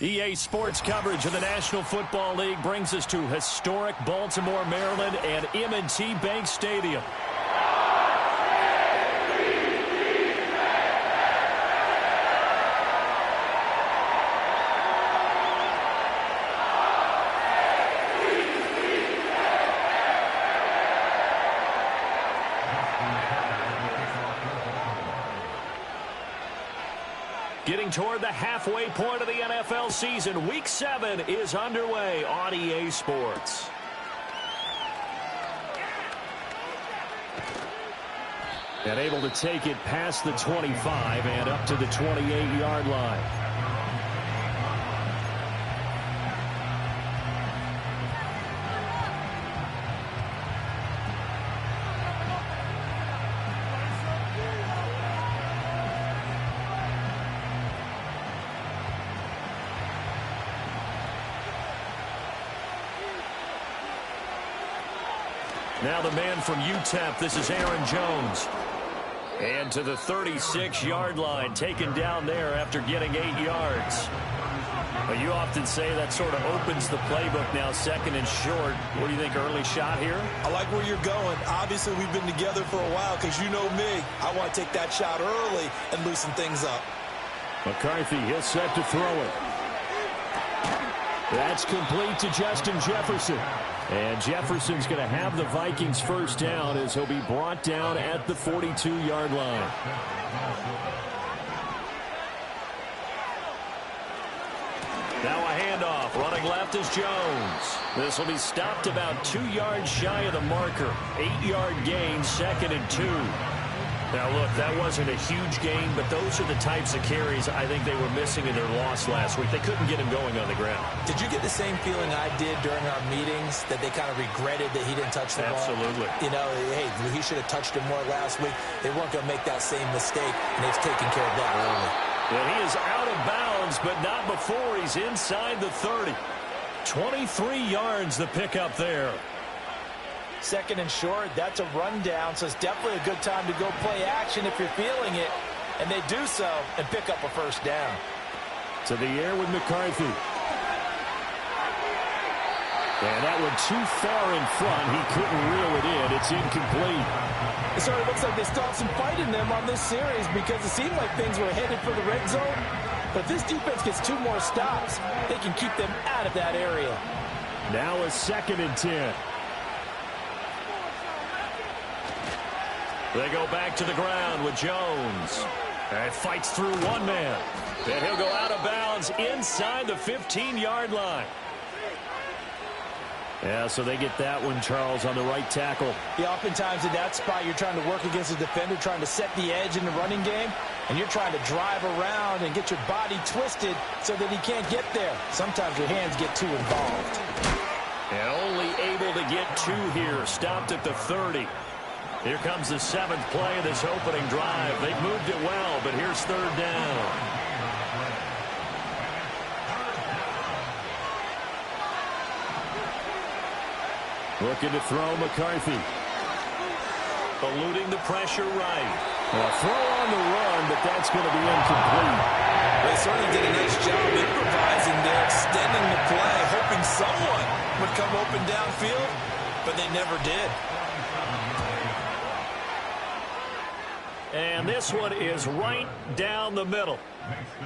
EA Sports coverage of the National Football League brings us to historic Baltimore, Maryland, and M&T Bank Stadium. Getting toward the halfway point of the NFL season, Week 7 is underway on EA Sports. And able to take it past the 25 and up to the 28-yard line. Now the man from UTEP, this is Aaron Jones. And to the 36-yard line, taken down there after getting 8 yards. But you often say that sort of opens the playbook now, second and short. What do you think, early shot here? I like where you're going. Obviously, we've been together for a while because you know me. I want to take that shot early and loosen things up. McCarthy, he'll set to throw it. That's complete to Justin Jefferson. And Jefferson's going to have the Vikings first down as he'll be brought down at the 42-yard line. Now a handoff. Running left is Jones. This will be stopped about 2 yards shy of the marker. 8-yard gain, second and 2. Now, look, that wasn't a huge gain, but those are the types of carries I think they were missing in their loss last week. They couldn't get him going on the ground. Did you get the same feeling I did during our meetings, that they kind of regretted that he didn't touch the ball? Absolutely. You know, hey, he should have touched it more last week. They weren't going to make that same mistake, and they've taken care of that early. And he is out of bounds, but not before he's inside the 30. 23 yards the pickup there. Second and short, that's a rundown, so it's definitely a good time to go play action if you're feeling it. And they do so and pick up a first down. To the air with McCarthy. And that one too far in front. He couldn't reel it in. It's incomplete. It sort of looks like they still have some fight in them on this series because it seemed like things were headed for the red zone. But if this defense gets 2 more stops, they can keep them out of that area. Now a second and 10. They go back to the ground with Jones. And fights through one man. And he'll go out of bounds inside the 15-yard line. Yeah, so they get that one, Charles, on the right tackle. Yeah, oftentimes in that spot, you're trying to work against a defender, trying to set the edge in the running game, and you're trying to drive around and get your body twisted so that he can't get there. Sometimes your hands get too involved. And only able to get 2 here. Stopped at the 30. Here comes the 7th play of this opening drive. They've moved it well, but here's third down. Looking to throw McCarthy. Eluding the pressure right. A throw on the run, but that's going to be incomplete. They certainly did a nice job improvising there, extending the play, hoping someone would come open downfield, but they never did. And this one is right down the middle.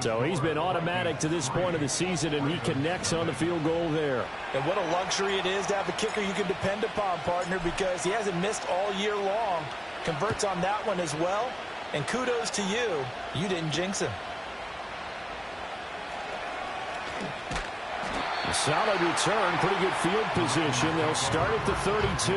So he's been automatic to this point of the season, and he connects on the field goal there. And what a luxury it is to have a kicker you can depend upon, partner, because he hasn't missed all year long. Converts on that one as well. And kudos to you. You didn't jinx him. A solid return, pretty good field position. They'll start at the 32.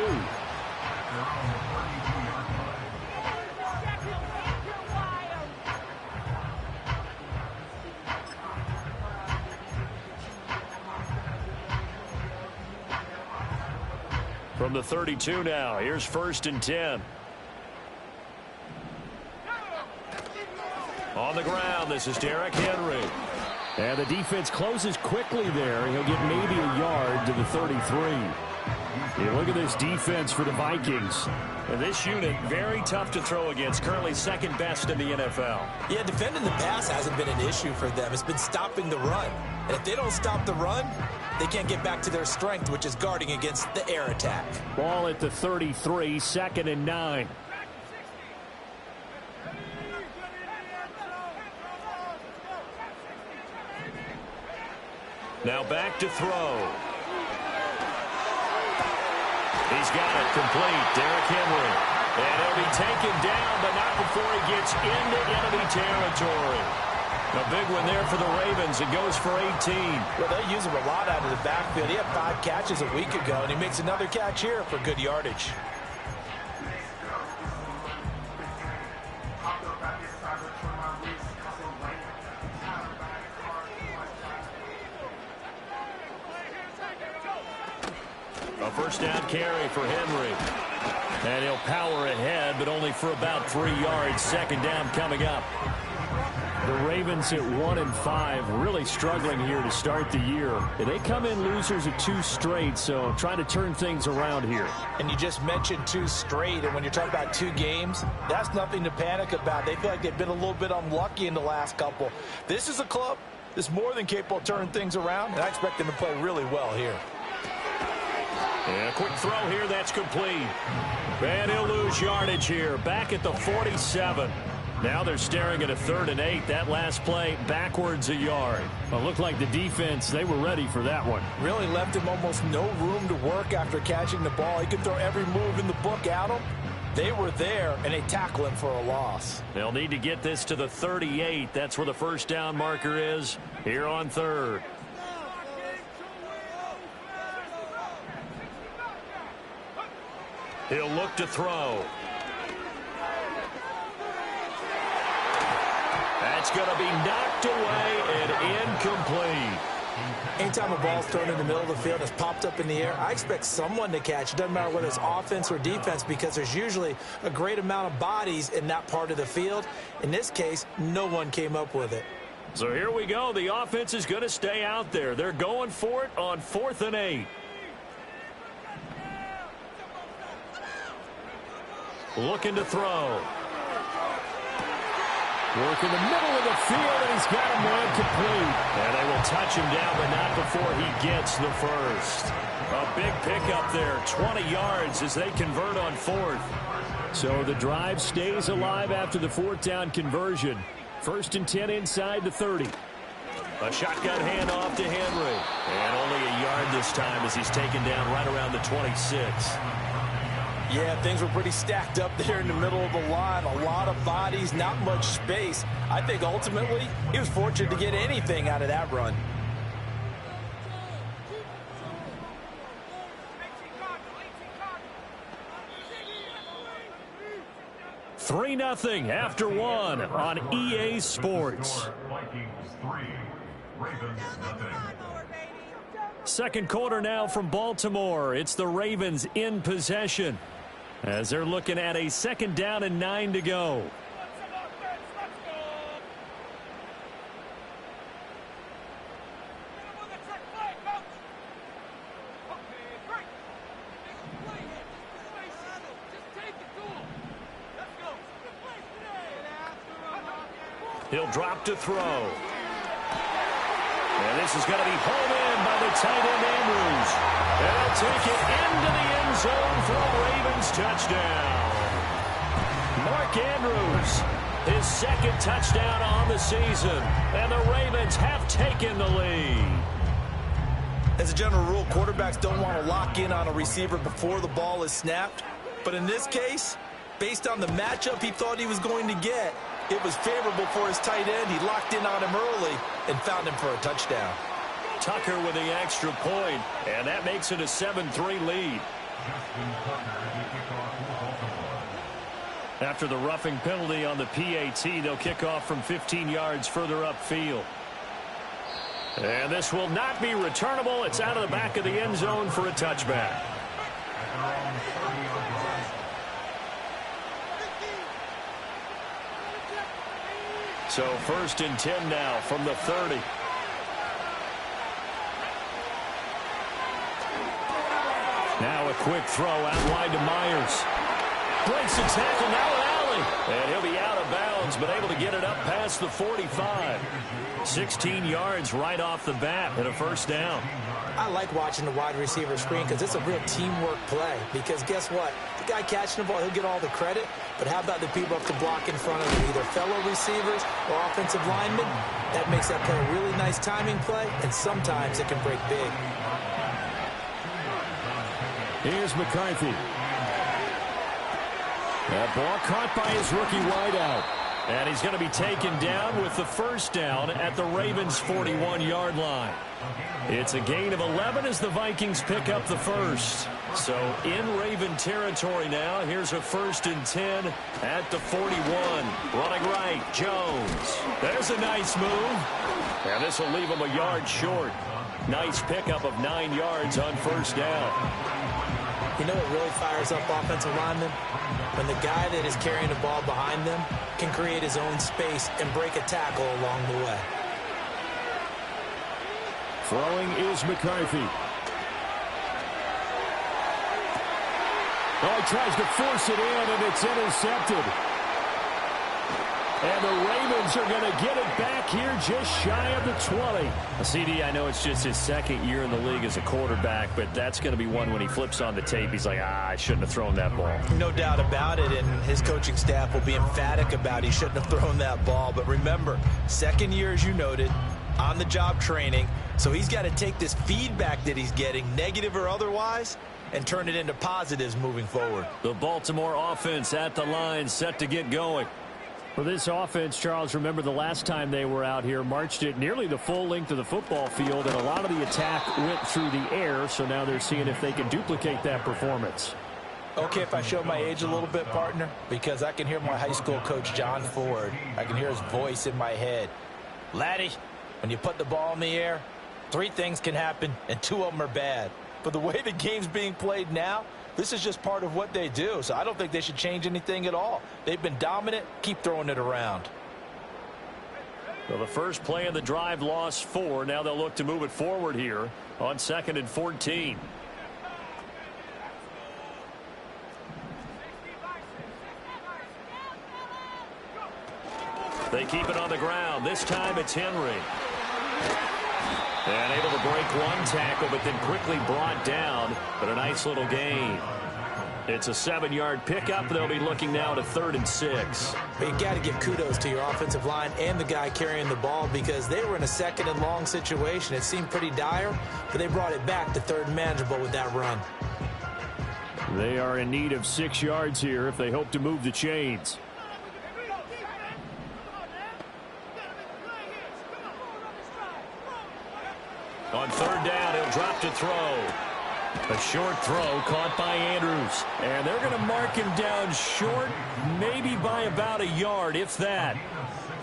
From the 32 now, here's first and 10. On the ground, this is Derrick Henry. And the defense closes quickly there. He'll get maybe a yard to the 33. Yeah, look at this defense for the Vikings. And this unit, very tough to throw against. Currently second best in the NFL. Yeah, defending the pass hasn't been an issue for them. It's been stopping the run. And if they don't stop the run, they can't get back to their strength, which is guarding against the air attack. Ball at the 33, 2nd and 9. Now back to throw. He's got it complete. Derrick Henry. And he'll be taken down, but not before he gets into enemy territory. A big one there for the Ravens. It goes for 18. Well, they use him a lot out of the backfield. He had 5 catches a week ago, and he makes another catch here for good yardage. A first down carry for Henry. And he'll power ahead, but only for about 3 yards. 2nd down coming up. The Ravens at 1-5, really struggling here to start the year. They come in losers of 2 straight, so trying to turn things around here. And you just mentioned 2 straight, and when you're talking about 2 games, that's nothing to panic about. They feel like they've been a little bit unlucky in the last couple. This is a club that's more than capable of turning things around, and I expect them to play really well here. And a quick throw here, that's complete. And he'll lose yardage here, back at the 47. Now they're staring at a 3rd and 8. That last play, backwards a yard. Well, it looked like the defense, they were ready for that one. Really left him almost no room to work after catching the ball. He could throw every move in the book at him. They were there, and they tackle him for a loss. They'll need to get this to the 38. That's where the first down marker is here on 3rd. He'll look to throw. That's going to be knocked away and incomplete. Anytime a ball's thrown in the middle of the field and it's popped up in the air, I expect someone to catch. It doesn't matter whether it's offense or defense, because there's usually a great amount of bodies in that part of the field. In this case, no one came up with it. So here we go. The offense is going to stay out there. They're going for it on 4th and 8. Looking to throw. Work in the middle of the field, and he's got him ran complete. And they will touch him down, but not before he gets the first. A big pickup there, 20 yards as they convert on 4th. So the drive stays alive after the 4th down conversion. 1st and 10 inside the 30. A shotgun handoff to Henry. And only a yard this time as he's taken down right around the 26. Yeah, things were pretty stacked up there in the middle of the line. A lot of bodies, not much space. I think ultimately he was fortunate to get anything out of that run. Three 3-0 after 1 on EA Sports. Second quarter now from Baltimore. It's the Ravens in possession as they're looking at a 2nd down and 9 to go. He'll drop to throw. And this is going to be hauled in by the tight end Andrews. And they'll take it into the end zone for a Ravens touchdown. Mark Andrews, his 2nd touchdown on the season. And the Ravens have taken the lead. As a general rule, quarterbacks don't want to lock in on a receiver before the ball is snapped. But in this case, based on the matchup he thought he was going to get, it was favorable for his tight end. He locked in on him early and found him for a touchdown. Tucker with the extra point, and that makes it a 7-3 lead. After the roughing penalty on the PAT, they'll kick off from 15 yards further upfield. And this will not be returnable. It's out of the back of the end zone for a touchback. So 1st and 10 now from the 30. Now a quick throw out wide to Myers. Breaks the tackle, now an alley. And he'll be out of bounds, but able to get it up past the 45. 16 yards right off the bat and a first down. I like watching the wide receiver screen because it's a real teamwork play. Because guess what? The guy catching the ball, he'll get all the credit. But how about the people up to block in front of him, either fellow receivers or offensive linemen? That makes that play a really nice timing play, and sometimes it can break big. Here's McCarthy. That ball caught by his rookie wideout. And he's going to be taken down with the first down at the Ravens' 41-yard line. It's a gain of 11 as the Vikings pick up the first. So in Raven territory now. Here's a 1st and 10 at the 41. Running right, Jones. There's a nice move. And this will leave him a yard short. Nice pickup of 9 yards on first down. You know what really fires up offensive linemen? When the guy that is carrying the ball behind them can create his own space and break a tackle along the way. Throwing is McCarthy. Oh, he tries to force it in, and it's intercepted. And the Ravens are going to get it back here just shy of the 20. CD, I know it's just his second year in the league as a quarterback, but that's going to be one when he flips on the tape. He's like, I shouldn't have thrown that ball. No doubt about it, and his coaching staff will be emphatic about he shouldn't have thrown that ball. But remember, second year, as you noted, on-the-job training, so he's got to take this feedback that he's getting, negative or otherwise, and turn it into positives moving forward. The Baltimore offense at the line, set to get going. For this offense, Charles, remember the last time they were out here, marched it nearly the full length of the football field, and a lot of the attack went through the air, so now they're seeing if they can duplicate that performance. Okay, if I show my age a little bit, partner, because I can hear my high school coach, John Ford. I can hear his voice in my head. Laddie, when you put the ball in the air, 3 things can happen, and 2 of them are bad. But the way the game's being played now, this is just part of what they do, so I don't think they should change anything at all. They've been dominant. Keep throwing it around. Well, the first play of the drive lost 4. Now they'll look to move it forward here on 2nd and 14. They keep it on the ground. This time it's Henry. And able to break one tackle, but then quickly brought down. But a nice little gain. It's a 7-yard pickup. They'll be looking now to 3rd and 6. But you got to give kudos to your offensive line and the guy carrying the ball because they were in a 2nd and long situation. It seemed pretty dire, but they brought it back to 3rd and manageable with that run. They are in need of 6 yards here if they hope to move the chains. On 3rd down, he'll drop to throw. A short throw caught by Andrews. And they're going to mark him down short, maybe by about a yard, if that.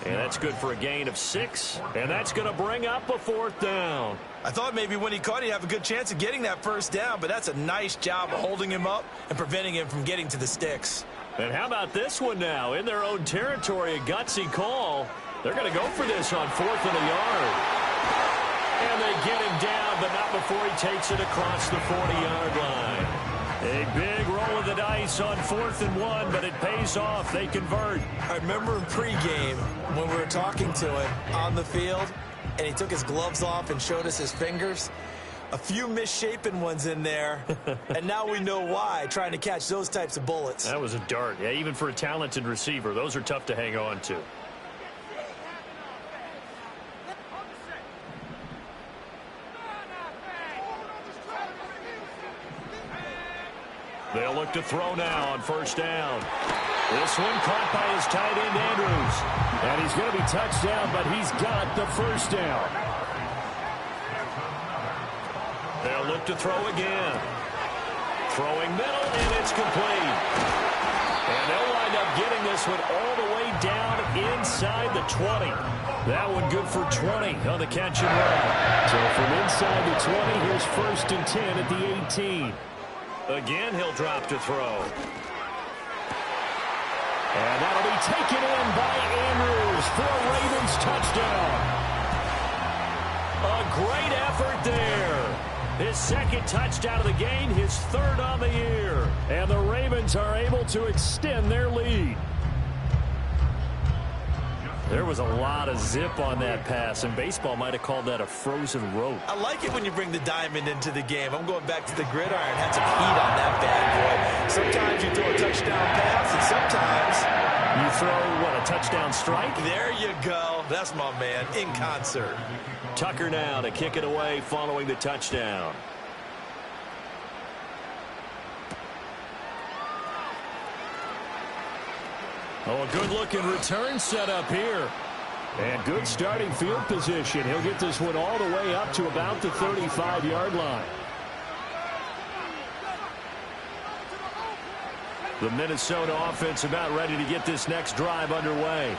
And that's good for a gain of 6. And that's going to bring up a 4th down. I thought maybe when he caught, he'd have a good chance of getting that first down, but that's a nice job of holding him up and preventing him from getting to the sticks. And how about this one now? In their own territory, a gutsy call. They're going to go for this on 4th and a yard. And they get him down, but not before he takes it across the 40-yard line. A big roll of the dice on 4th and 1, but it pays off. They convert. I remember in pregame when we were talking to him on the field, and he took his gloves off and showed us his fingers. A few misshapen ones in there, and now we know why, trying to catch those types of bullets. That was a dart. Yeah, even for a talented receiver, those are tough to hang on to. They'll look to throw now on 1st down. This one caught by his tight end, Andrews. And he's going to be touched down, but he's got the first down. They'll look to throw again. Throwing middle, and it's complete. And they'll wind up getting this one all the way down inside the 20. That one good for 20 on the catch and run. So from inside the 20, here's 1st and 10 at the 18. Again, he'll drop to throw. And that'll be taken in by Andrews for a Ravens touchdown. A great effort there. His second touchdown of the game, his third on the year. And the Ravens are able to extend their lead. There was a lot of zip on that pass, and baseball might have called that a frozen rope. I like it when you bring the diamond into the game. I'm going back to the gridiron. Had some heat on that bad boy. Sometimes you throw a touchdown pass, and sometimes you throw, what, a touchdown strike? There you go. That's my man, in concert. Tucker now to kick it away following the touchdown. Oh, a good-looking return set up here. And good starting field position. He'll get this one all the way up to about the 35-yard line. The Minnesota offense about ready to get this next drive underway.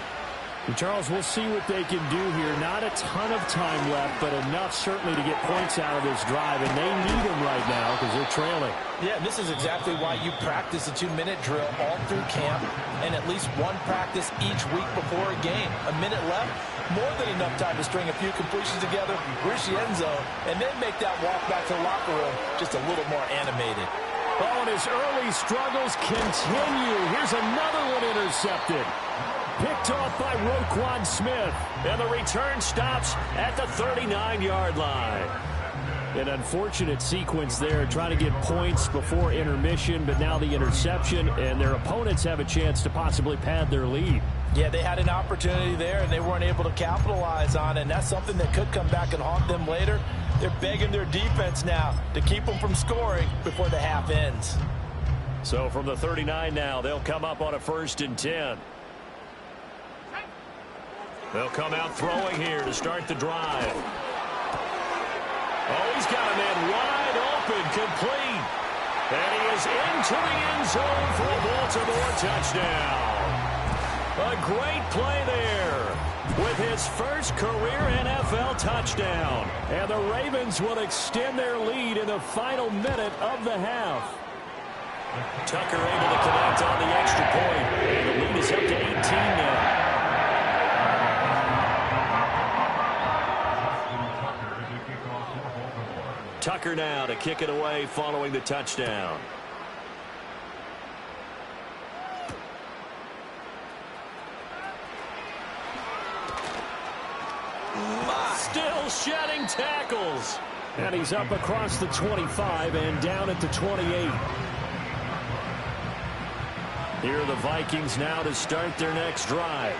And Charles, we'll see what they can do here. Not a ton of time left, but enough certainly to get points out of this drive. And they need them right now because they're trailing. Yeah, and this is exactly why you practice a 2-minute drill all through camp and at least one practice each week before a game. A minute left, more than enough time to string a few completions together, reach the end zone, and then make that walk back to the locker room just a little more animated. Oh, and his early struggles continue. Here's another one intercepted. Picked off by Roquan Smith. And the return stops at the 39-yard line. An unfortunate sequence there, trying to get points before intermission, but now the interception, and their opponents have a chance to possibly pad their lead. Yeah, they had an opportunity there, and they weren't able to capitalize on it, and that's something that could come back and haunt them later. They're begging their defense now to keep them from scoring before the half ends. So from the 39 now, they'll come up on a 1st and 10. They'll come out throwing here to start the drive. Oh, he's got a man wide open, complete. And he is into the end zone for a Baltimore touchdown. A great play there with his first career NFL touchdown. And the Ravens will extend their lead in the final minute of the half. Tucker able to connect on the extra point. And the lead is up to 18 now. Tucker now to kick it away following the touchdown. Still shedding tackles. And he's up across the 25 and down at the 28. Here are the Vikings now to start their next drive.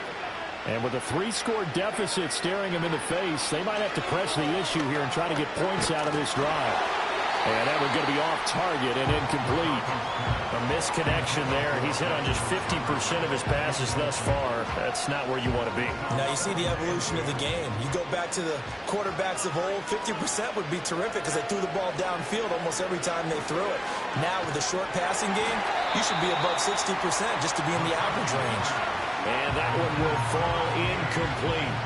And with a 3-score deficit staring them in the face, they might have to press the issue here and try to get points out of this drive. And that one's going to be off target and incomplete. A misconnection there. He's hit on just 50% of his passes thus far. That's not where you want to be. Now you see the evolution of the game. You go back to the quarterbacks of old, 50% would be terrific because they threw the ball downfield almost every time they threw it. Now with the short passing game, you should be above 60% just to be in the average range. And that one will fall incomplete.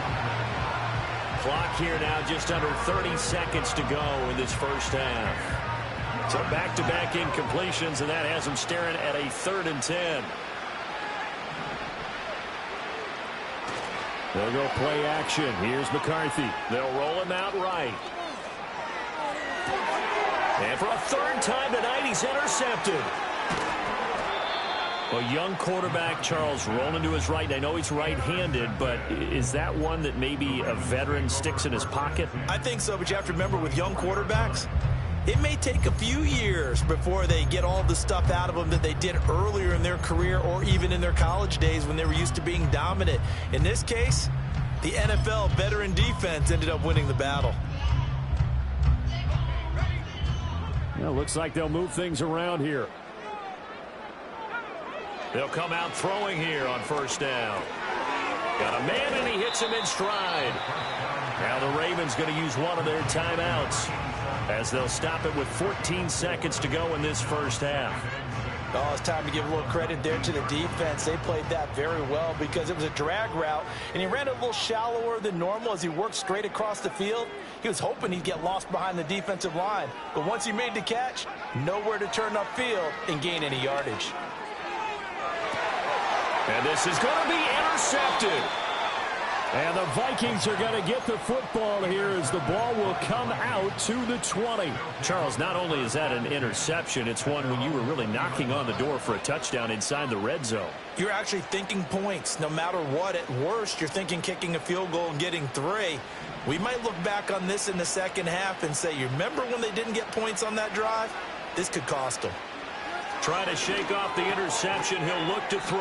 Clock here now just under 30 seconds to go in this first half. So back-to-back incompletions, and that has them staring at a 3rd and 10. They'll go play action. Here's McCarthy. They'll roll him out right. And for a 3rd time tonight, he's intercepted. A young quarterback, Charles, rolling to his right. I know he's right-handed, but is that one that maybe a veteran sticks in his pocket? I think so, but you have to remember with young quarterbacks, it may take a few years before they get all the stuff out of them that they did earlier in their career or even in their college days when they were used to being dominant. In this case, the NFL veteran defense ended up winning the battle. Well, looks like they'll move things around here. They'll come out throwing here on 1st down. Got a man, and he hits him in stride. Now the Ravens going to use one of their timeouts as they'll stop it with 14 seconds to go in this first half. Oh, it's time to give a little credit there to the defense. They played that very well because it was a drag route, and he ran it a little shallower than normal as he worked straight across the field. He was hoping he'd get lost behind the defensive line, but once he made the catch, nowhere to turn upfield and gain any yardage. And this is going to be intercepted. And the Vikings are going to get the football here as the ball will come out to the 20. Charles, not only is that an interception, it's one when you were really knocking on the door for a touchdown inside the red zone. You're actually thinking points. No matter what, at worst, you're thinking kicking a field goal and getting 3. We might look back on this in the second half and say, you remember when they didn't get points on that drive? This could cost them. Trying to shake off the interception. He'll look to throw.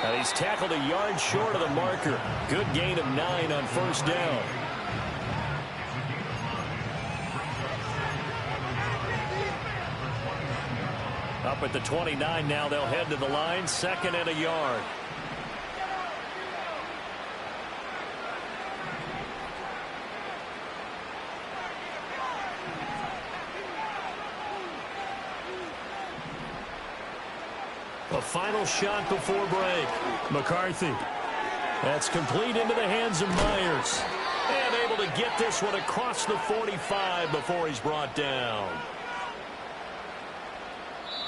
And he's tackled a yard short of the marker. Good gain of 9 on first down. Up at the 29 now. They'll head to the line. 2nd and a yard. A final shot before break. McCarthy. That's complete into the hands of Myers. And able to get this one across the 45 before he's brought down.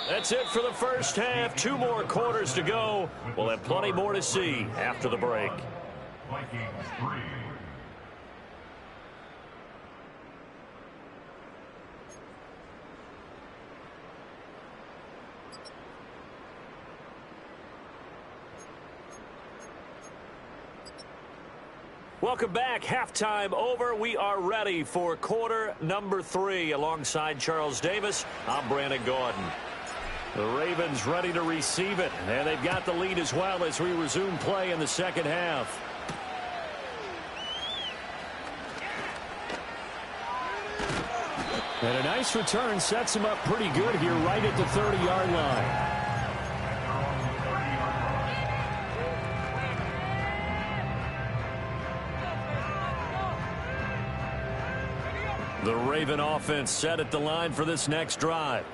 That's it for the first half. 2 more quarters to go. We'll have plenty more to see after the break. Vikings 3. Welcome back. Halftime over. We are ready for quarter number 3. Alongside Charles Davis, I'm Brandon Gordon. The Ravens ready to receive it. And they've got the lead as well as we resume play in the second half. And a nice return sets him up pretty good here right at the 30-yard line. The Raven offense set at the line for this next drive.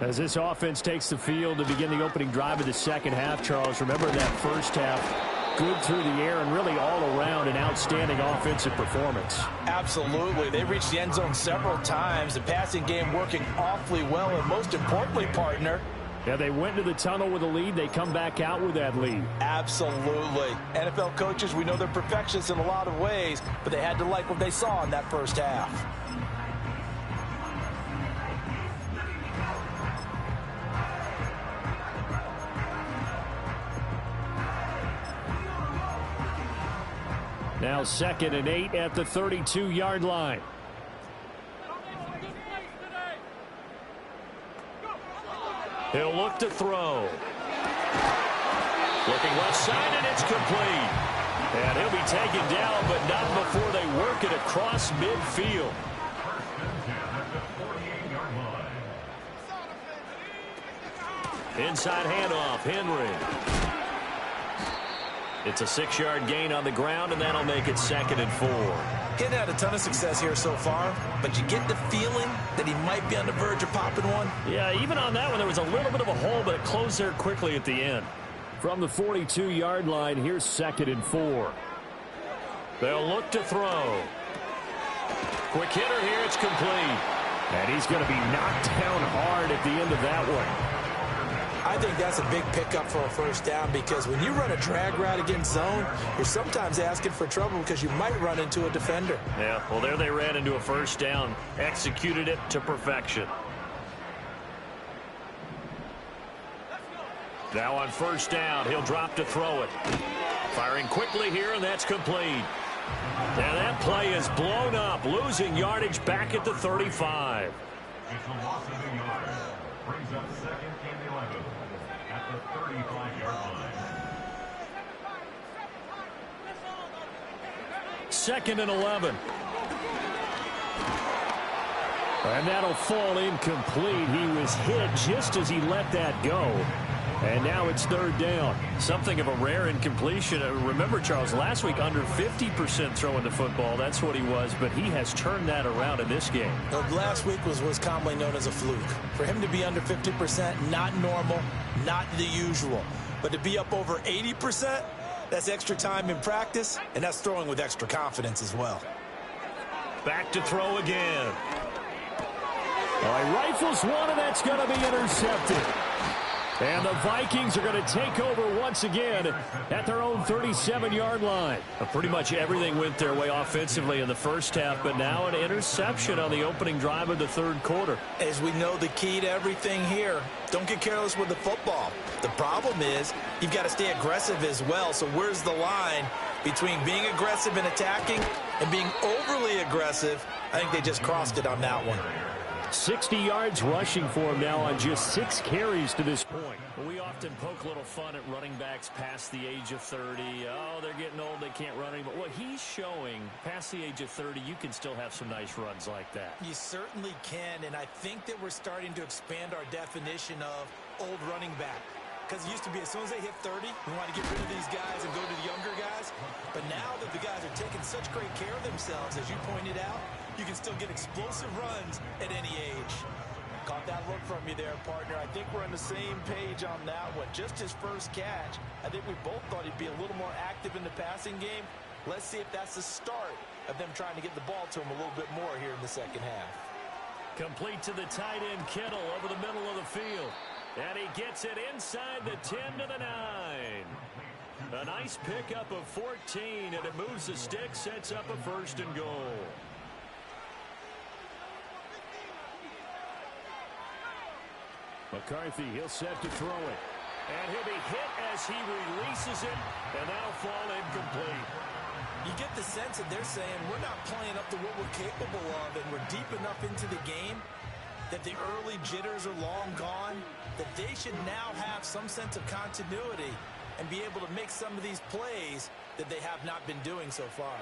As this offense takes the field to begin the opening drive of the second half, Charles, remember that first half, good through the air and really all around an outstanding offensive performance. Absolutely. They reached the end zone several times. The passing game working awfully well, and most importantly, partner, yeah, they went to the tunnel with a lead. They come back out with that lead. Absolutely. NFL coaches, we know they're perfectionists in a lot of ways, but they had to like what they saw in that first half. Now 2nd and 8 at the 32-yard line. He'll look to throw. Looking left side, and it's complete. And he'll be taken down, but not before they work it across midfield. Inside handoff, Henry. It's a 6-yard gain on the ground, and that'll make it 2nd and 4. Getting had a ton of success here so far, but you get the feeling that he might be on the verge of popping one. Yeah, even on that one, there was a little bit of a hole, but it closed there quickly at the end. From the 42-yard line, here's 2nd and 4. They'll look to throw. Quick hitter here, it's complete. And he's going to be knocked down hard at the end of that one. I think that's a big pickup for a first down, because when you run a drag route against zone, you're sometimes asking for trouble because you might run into a defender. Yeah, well, there they ran into a first down, executed it to perfection. Now on first down, he'll drop to throw it. Firing quickly here, and that's complete. And that play is blown up, losing yardage back at the 35. It's a loss of a yard. Brings up 2nd and 11 at the 35-yard line. 2nd and 11. And that'll fall incomplete. He was hit just as he let that go. And now it's 3rd down. Something of a rare incompletion. Remember, Charles, last week under 50% throwing the football. That's what he was, but he has turned that around in this game. Last week was commonly known as a fluke. For him to be under 50%, not normal, not the usual. But to be up over 80%, that's extra time in practice, and that's throwing with extra confidence as well. Back to throw again. He rifles one, and that's going to be intercepted. And the Vikings are going to take over once again at their own 37-yard line. Pretty much everything went their way offensively in the first half, but now an interception on the opening drive of the third quarter. As we know, the key to everything here, don't get careless with the football. The problem is you've got to stay aggressive as well. So where's the line between being aggressive and attacking and being overly aggressive? I think they just crossed it on that one. 60 yards rushing for him now on just 6 carries to this point. We often poke a little fun at running backs past the age of 30. Oh, they're getting old, they can't run anymore. What he's showing, past the age of 30, you can still have some nice runs like that. You certainly can, and I think that we're starting to expand our definition of old running back. Because it used to be as soon as they hit 30, we want to get rid of these guys and go to the younger guys. But now that the guys are taking such great care of themselves, as you pointed out, you can still get explosive runs at any age. Caught that look from you there, partner. I think we're on the same page on that one. Just his first catch, I think we both thought he'd be a little more active in the passing game. Let's see if that's the start of them trying to get the ball to him a little bit more here in the second half. Complete to the tight end, Kittle, over the middle of the field. And he gets it inside the 10 to the 9. A nice pickup of 14, and it moves the stick, sets up a 1st and goal. McCarthy, he'll set to throw it. And he'll be hit as he releases it, and that'll fall incomplete. You get the sense that they're saying we're not playing up to what we're capable of, and we're deep enough into the game that the early jitters are long gone, that they should now have some sense of continuity and be able to make some of these plays that they have not been doing so far.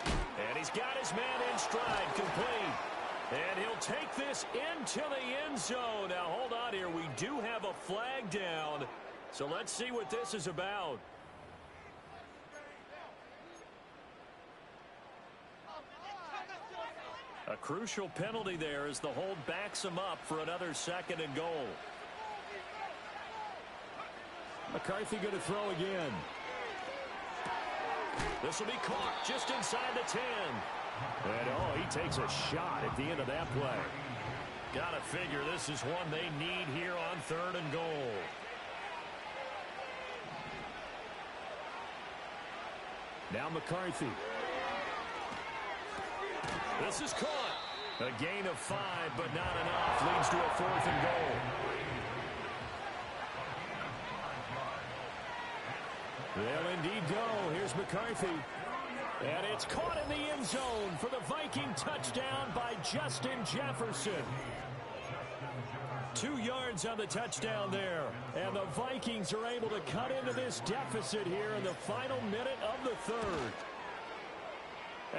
And he's got his man in stride, complete. And he'll take this into the end zone. Now, hold on here. We do have a flag down. So let's see what this is about. A crucial penalty there as the hold backs him up for another 2nd and goal. McCarthy going to throw again. This will be caught just inside the 10. And, oh, he takes a shot at the end of that play. Got to figure this is one they need here on 3rd and goal. Now McCarthy. This is caught. A gain of 5, but not enough. Leads to a 4th and goal. They'll indeed go. Here's McCarthy. And it's caught in the end zone for the Viking touchdown by Justin Jefferson. 2 yards on the touchdown there. And the Vikings are able to cut into this deficit here in the final minute of the 3rd.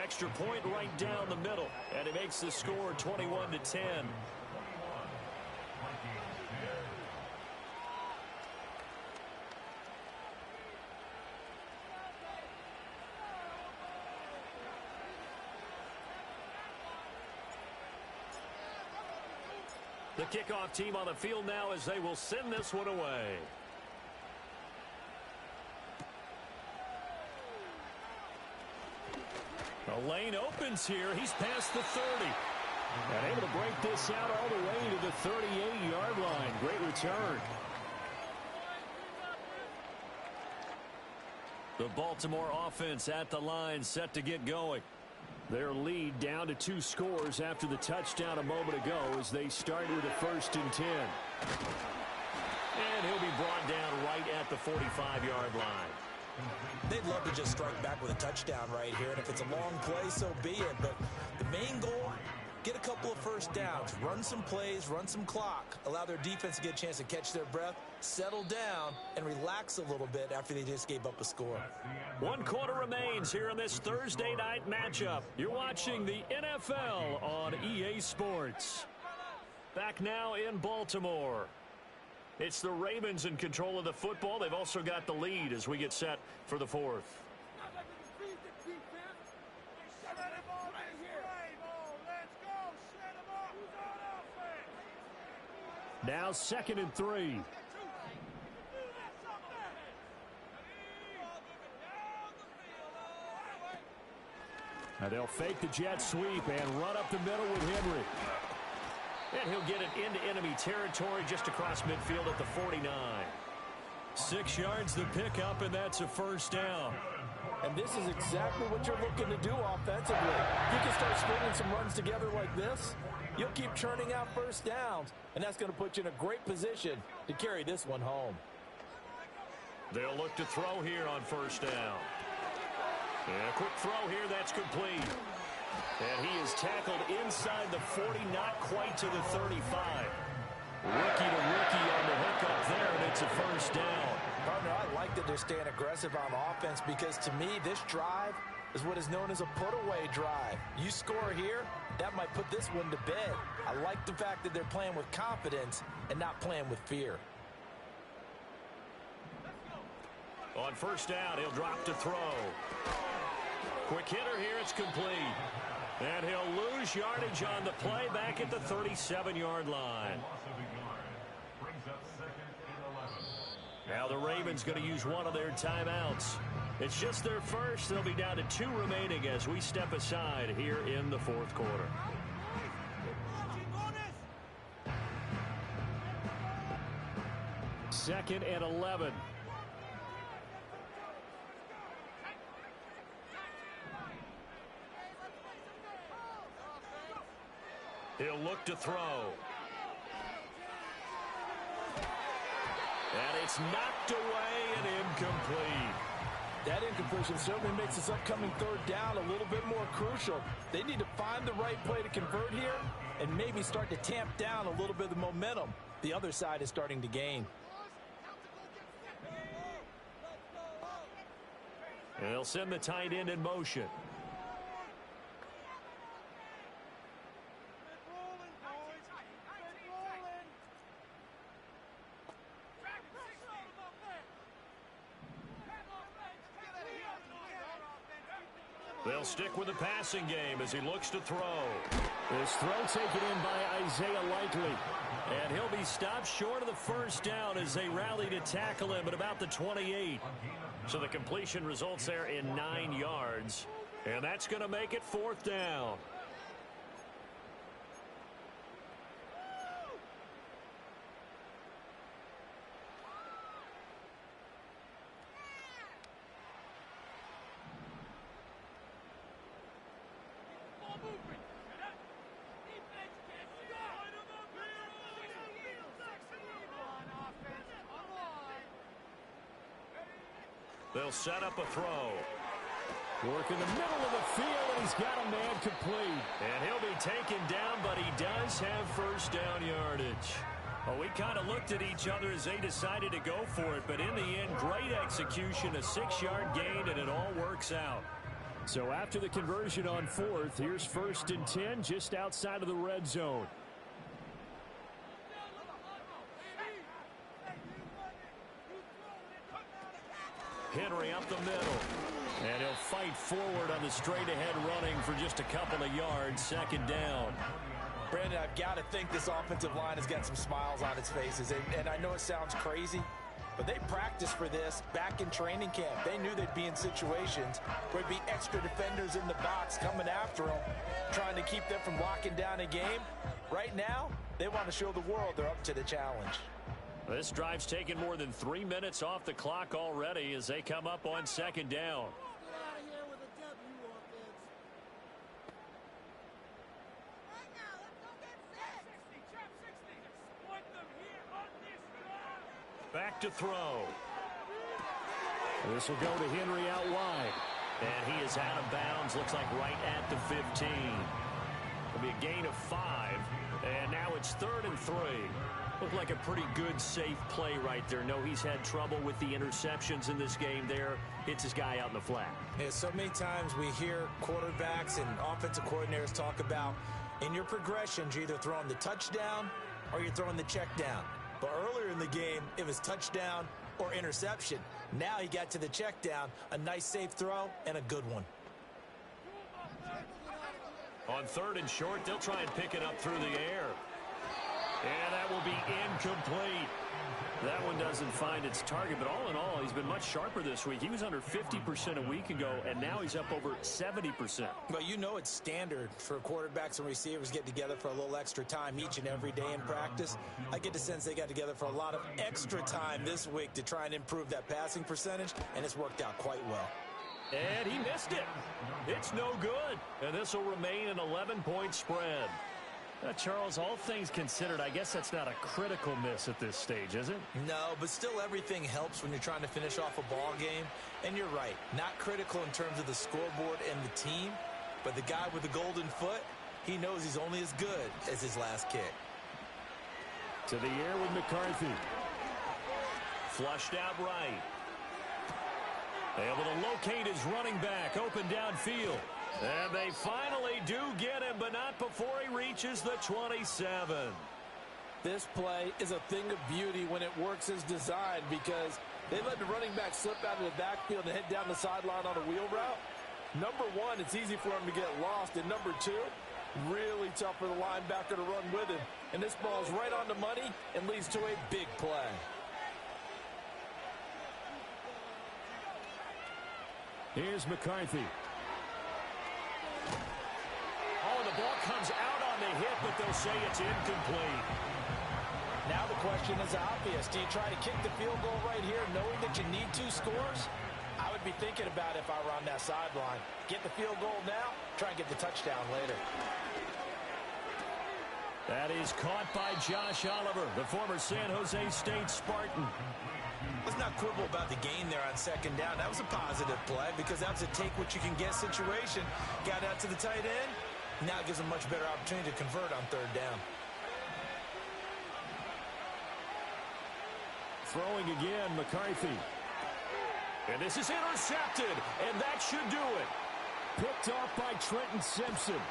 Extra point right down the middle. And it makes the score 21-10. The kickoff team on the field now as they will send this one away. The lane opens here. He's past the 30. And able to break this out all the way to the 38-yard line. Great return. The Baltimore offense at the line, set to get going. Their lead down to 2 scores after the touchdown a moment ago as they start with a 1st and 10. And he'll be brought down right at the 45-yard line. They'd love to just strike back with a touchdown right here, and if it's a long play, so be it. But the main goal, get a couple of first downs, run some plays, run some clock, allow their defense to get a chance to catch their breath, settle down, and relax a little bit after they just gave up a score. 1 quarter remains here in this Thursday night matchup. You're watching the NFL on EA Sports. Back now in Baltimore. It's the Ravens in control of the football. They've also got the lead as we get set for the 4th. Now 2nd and 3. Now they'll fake the jet sweep and run up the middle with Henry. And he'll get it into enemy territory just across midfield at the 49. 6 yards the pickup, and that's a first down. And this is exactly what you're looking to do offensively. If you can start stringing some runs together like this, you'll keep churning out first downs, and that's going to put you in a great position to carry this one home. They'll look to throw here on first down. And a quick throw here, that's complete. And he is tackled inside the 40, not quite to the 35. Rookie to rookie on the hook up there, and it's a first down. Partner, I like that they're staying aggressive on offense because, to me, this drive is what is known as a put-away drive. You score here, that might put this one to bed. I like the fact that they're playing with confidence and not playing with fear. On first down, he'll drop to throw. Quick hitter here, it's complete. And he'll lose yardage on the play back at the 37-yard line. Now the Ravens going to use one of their timeouts. It's just their first. They'll be down to 2 remaining as we step aside here in the fourth quarter. Second and 11. He'll look to throw. And it's knocked away and incomplete. That incompletion certainly makes this upcoming third down a little bit more crucial. They need to find the right play to convert here and maybe start to tamp down a little bit of the momentum the other side is starting to gain. And they'll send the tight end in motion. They'll stick with the passing game as he looks to throw. This throw taken in by Isaiah Likely. And he'll be stopped short of the first down as they rally to tackle him at about the 28. So the completion results there in 9 yards. And that's going to make it fourth down. They'll set up a throw. Work in the middle of the field, and he's got a man complete. And he'll be taken down, but he does have first down yardage. Well, we kind of looked at each other as they decided to go for it, but in the end, great execution, a 6-yard gain, and it all works out. So after the conversion on fourth, here's first and 10 just outside of the red zone. Henry up the middle. And he'll fight forward on the straight-ahead running for just a couple of yards. Second down. Brandon, I've got to think this offensive line has got some smiles on its faces. And I know it sounds crazy, but they practiced for this back in training camp. They knew they'd be in situations where there'd be extra defenders in the box coming after them, trying to keep them from locking down a game. Right now, they want to show the world they're up to the challenge. This drive's taken more than 3 minutes off the clock already as they come up on second down. Back to throw. This will go to Henry out wide. And he is out of bounds, looks like right at the 15. It'll be a gain of 5. And now it's 3rd and 3. Looked like a pretty good, safe play right there. No, he's had trouble with the interceptions in this game there. Hits his guy out in the flat. Yeah, so many times we hear quarterbacks and offensive coordinators talk about in your progressions, you're either throwing the touchdown or you're throwing the check down. But earlier in the game, it was touchdown or interception. Now he got to the check down, a nice safe throw, and a good one. On 3rd and short, they'll try and pick it up through the air. And that will be incomplete. That one doesn't find its target, but all in all, he's been much sharper this week. He was under 50% a week ago, and now he's up over 70%. Well, you know it's standard for quarterbacks and receivers get together for a little extra time each and every day in practice. I get the sense they got together for a lot of extra time this week to try and improve that passing percentage, and it's worked out quite well. And he missed it. It's no good, and this will remain an 11-point spread. Charles, all things considered, I guess that's not a critical miss at this stage, is it? No, but still everything helps when you're trying to finish off a ball game. And you're right, not critical in terms of the scoreboard and the team, but the guy with the golden foot, he knows he's only as good as his last kick. To the air with McCarthy. Flushed out right. Able to locate his running back, open downfield. And they finally do get him, but not before he reaches the 27. This play is a thing of beauty when it works as designed because they let the running back slip out of the backfield and head down the sideline on a wheel route. Number one, it's easy for him to get lost. And number two, really tough for the linebacker to run with him. And this ball's right on the money and leads to a big play. Here's McCarthy. Oh, the ball comes out on the hit, but they'll say it's incomplete. Now the question is obvious. Do you try to kick the field goal right here knowing that you need 2 scores? I would be thinking about it if I were on that sideline. Get the field goal now, try and get the touchdown later. That is caught by Josh Oliver, the former San Jose State Spartan. Let's not quibble about the gain there on second down. That was a positive play because that was a take-what-you-can-get situation. Got out to the tight end. Now it gives them a much better opportunity to convert on third down. Throwing again, McCarthy. And this is intercepted, and that should do it. Picked off by Trenton Simpson.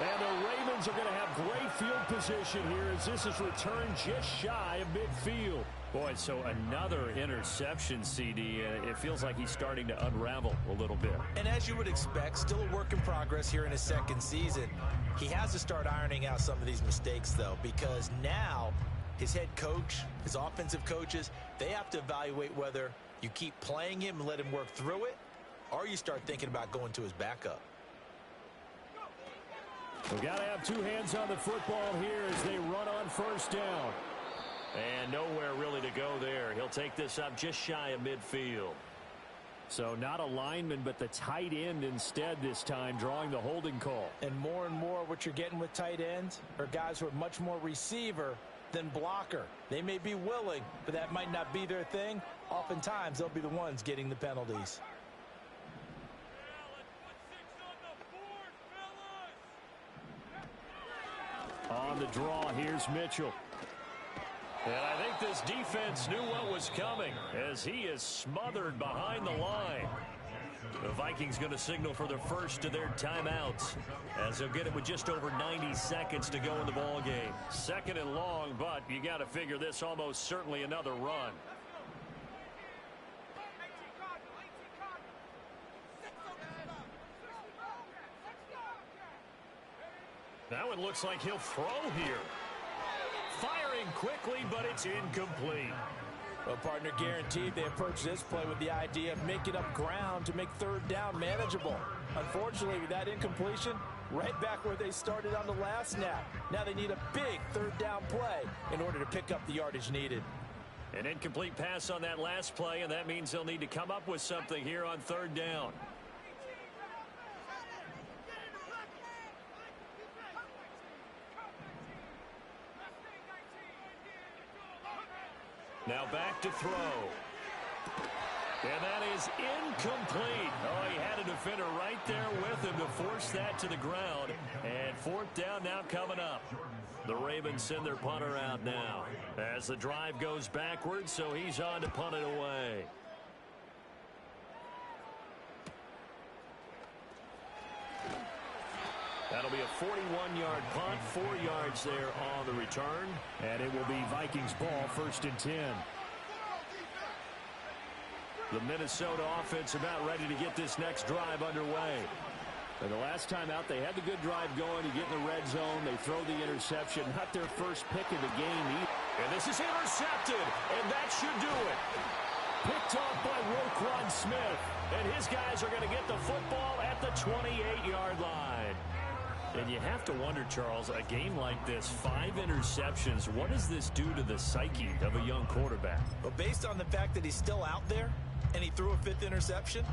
And the Ravens are going to have great field position here as this is returned just shy of midfield. Boy, so another interception, CD. It feels like he's starting to unravel a little bit. And as you would expect, still a work in progress here in his second season. He has to start ironing out some of these mistakes, though, because now his head coach, his offensive coaches, they have to evaluate whether you keep playing him and let him work through it, or you start thinking about going to his backup. We've got to have 2 hands on the football here as they run on first down. And nowhere really to go there. He'll take this up just shy of midfield. So not a lineman, but the tight end instead this time, drawing the holding call. And more what you're getting with tight ends are guys who are much more receiver than blocker. They may be willing, but that might not be their thing. Oftentimes, they'll be the ones getting the penalties. On the draw, here's Mitchell. And I think this defense knew what was coming as he is smothered behind the line. The Vikings going to signal for the first of their timeouts as they'll get it with just over 90 seconds to go in the ball game. Second and long, but you got to figure this almost certainly another run. That one looks like he'll throw here. Firing quickly, but it's incomplete. Well, partner, guaranteed they approach this play with the idea of making up ground to make third down manageable. Unfortunately, with that incompletion, right back where they started on the last snap. Now they need a big third down play in order to pick up the yardage needed. An incomplete pass on that last play, and that means they'll need to come up with something here on third down. Now back to throw. And that is incomplete. Oh, he had a defender right there with him to force that to the ground. And fourth down now coming up. The Ravens send their punter out now as the drive goes backwards, so he's on to punt it away. That'll be a 41-yard punt, 4 yards there on the return. And it will be Vikings ball, 1st and 10. The Minnesota offense about ready to get this next drive underway. And the last time out, they had the good drive going. You get in the red zone. They throw the interception. Not their first pick of the game either. And this is intercepted, and that should do it. Picked off by Roquan Smith. And his guys are going to get the football at the 28-yard line. And you have to wonder, Charles, a game like this, 5 interceptions, what does this do to the psyche of a young quarterback? But based on the fact that he's still out there and he threw a 5th interception,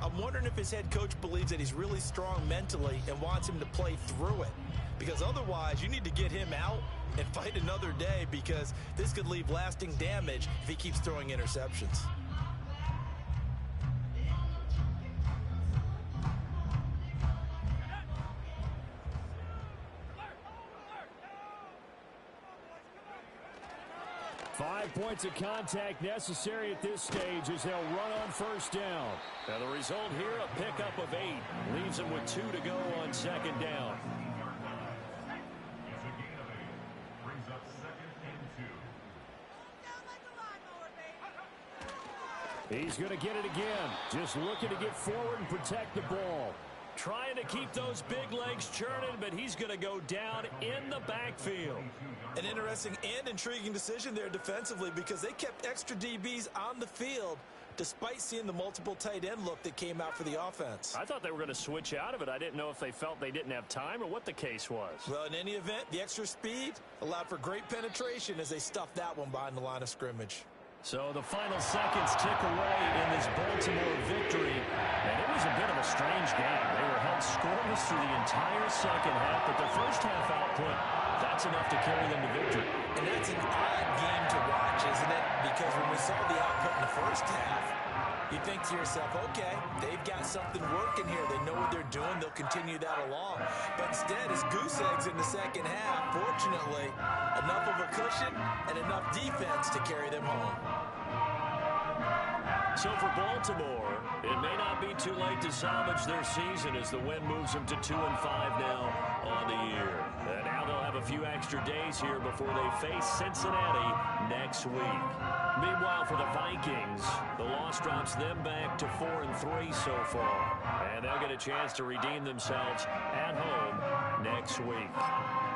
I'm wondering if his head coach believes that he's really strong mentally and wants him to play through it. Because otherwise, you need to get him out and fight another day, because this could leave lasting damage if he keeps throwing interceptions. Five points of contact necessary at this stage as they'll run on first down. Now the result here, a pickup of 8. Leaves them with 2 to go on second down. It's a gain of 8. Brings up 2nd and 2. He's going to get it again. Just looking to get forward and protect the ball. Trying to keep those big legs churning, but he's going to go down in the backfield. An interesting and intriguing decision there defensively, because they kept extra DBs on the field despite seeing the multiple tight end look that came out for the offense. I thought they were going to switch out of it. I didn't know if they felt they didn't have time or what the case was. Well, in any event, the extra speed allowed for great penetration as they stuffed that one behind the line of scrimmage. So the final seconds tick away in this Baltimore victory. And it was a bit of a strange game. They were held scoreless through the entire second half, but the first half output, that's enough to carry them to victory. And that's an odd game to watch, isn't it? Because when we saw the output in the first half, you think to yourself, okay, they've got something working here. They know what they're doing. They'll continue that along. But instead, it's goose eggs in the second half. Fortunately, enough of a cushion and enough defense to carry them home. So for Baltimore, it may not be too late to salvage their season as the win moves them to 2-5 now on the year. And now they'll have a few extra days here before they face Cincinnati next week. Meanwhile, for the Vikings, the loss drops them back to 4-3 so far. And they'll get a chance to redeem themselves at home next week.